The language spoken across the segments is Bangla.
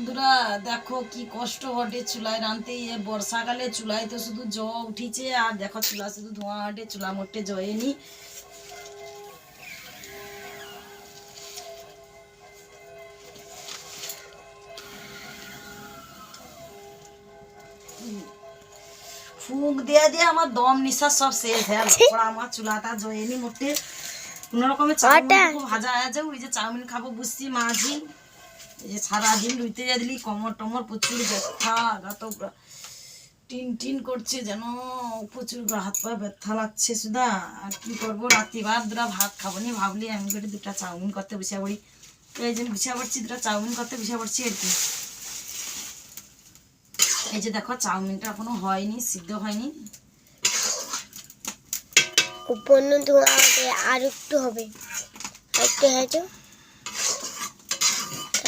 বন্ধুরা দেখো কি কষ্ট হটে চুলায় রাঁধতে। বর্ষাকালে চুলায় তো শুধু জ উঠিছে, আর দেখো চুলা শুধু ধোঁয়া হটে, চুলা মোটে জয়েনি। ফুঁক দিয়ে দিয়ে আমার দম নিঃশ্বাস সব শেষ হয়ে গেল। আমার চুলাটা জয়েনি মোটে। কোনো রকমের চাউমিন ভাজা আছে, ওই যে চাউমিন খাবো বুঝছি মাঝি। এই যে সারাদিন রুইতে যা দিলি কমর টমর প্রচুর ব্যথা, গাতো টিন টিন করছে, যেন প্রচুর হাত পা ব্যথা লাগছে সুদা। আর কি করবো, রাত্রিবার দুটা ভাত খাবো নি ভাবলি আমি করে দুটা চাউমিন করতে বসে পড়ি। এই যে বসে পড়ছি, দুটা চাউমিন করতে বসে পড়ছি আর কি। এই যে দেখো চাউমিনটা এখনো হয়নি, সিদ্ধ হয়নি। আর একটু হবে,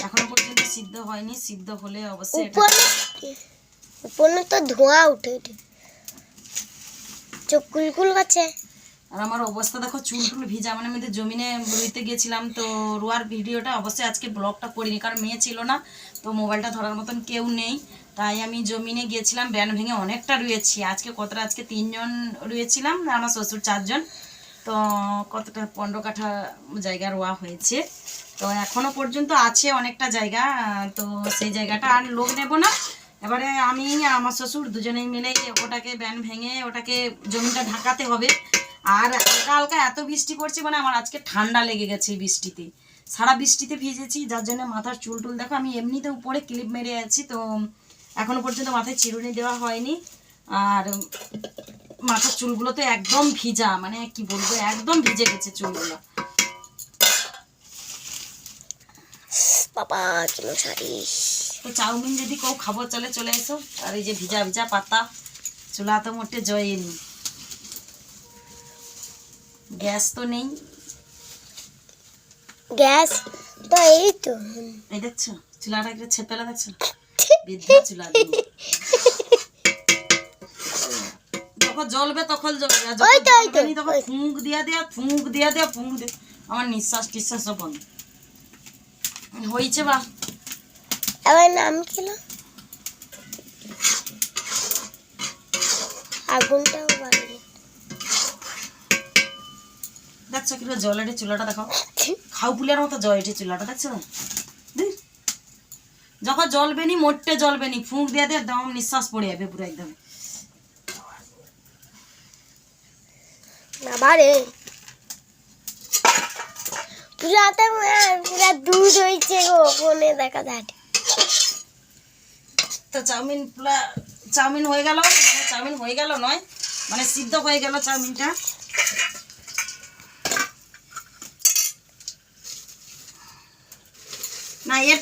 এখনো পর্যন্ত সিদ্ধ হয়নি, সিদ্ধ হলে অবশ্যই উপরে তো ধোঁয়া উঠে চোখ কুলকুল করছে। আর আমার অবস্থা দেখো, চুল টুল ভিজা, মানে আমি তো জমিনে রুইতে গেছিলাম, তো রোয়ার ভিডিওটা অবশ্যই আজকে ব্লগটা করিনি, কারণ মেয়ে ছিল না, তো মোবাইলটা ধরার মতন কেউ নেই, তাই আমি জমিনে গিয়েছিলাম। ব্যান ভেঙে অনেকটা রুয়েছি আজকে। কতটা আজকে 3 জন রুয়েছিলাম, আমার শ্বশুর 4 জন, তো কতটা 15 কাঠা জায়গা রোয়া হয়েছে। তো এখনো পর্যন্ত আছে অনেকটা জায়গা, তো সেই জায়গাটা আর লোক নেব না। এবারে আমি আমার শ্বশুর দুজনেই মিলে ওটাকে ব্যান ভেঙে ওটাকে জমিটা ঢাকাতে হবে। আর হালকা হালকা এত বৃষ্টি পড়ছে, মানে আমার আজকে ঠান্ডা লেগে গেছে এই বৃষ্টিতে। সারা বৃষ্টিতে ভিজেছি, যার জন্য মাথার চুল টুল দেখো, আমি এমনিতে উপরে ক্লিপ মেরে আছি, তো এখনো পর্যন্ত মাথায় চিরুনি দেওয়া হয়নি। আর মাথার চুলগুলো তো একদম ভিজা, মানে কি বলবো, একদম ভিজে গেছে চুলগুলো। বাবা কি মশারি। তো চাউমিন যদি কেউ খাবো চলে চলে এসো। আর এই যে ভিজা ভিজা পাতা, চুলা তো মোটে জয়েনি, গ্যাস তো নেই। গ্যাস তো এই তো, এই দেখছো চুলাটা একটা ছেপেলা, দেখছো বিদ্যা চুলা যখন জ্বলবে তখন জ্বলবে, তখন ফুঁক দিয়া দেয়া ফুঁক দিয়া দেয়া ফুঁক দিয়ে আমার নিঃশ্বাস টিশ্বাস সব বন্ধ হয়েছে। বা আমার নাম ছিল আগুনটাও বাড়ি। দেখছো কিভাবে জল এটে চুলাটা, দেখো খাও পুলিয়ার মতো জল এটে চুলাটা, দেখছো যখন জ্বলবে নি মোটে জ্বলবে নি, ফুঁক দিয়া দিয়ে দম নিঃশ্বাস পড়ে যাবে পুরো একদম। বাবারে পুরা দুধ হয়েছে গো, ফোনে দেখা যায়। তো চাউমিন হয়ে গেল, চাউমিন হয়ে গেল নয়, মানে সিদ্ধ হয়ে গেল চাউমিনটা। না এর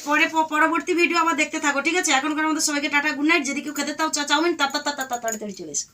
পরবর্তী ভিডিও আবার দেখতে থাকো, ঠিক আছে? এখনকার মধ্যে সবাইকে টাটা, গুড নাইট। যদি কেউ খেতে চাও চাউমিন তাড়াতাড়ি চলে এসো।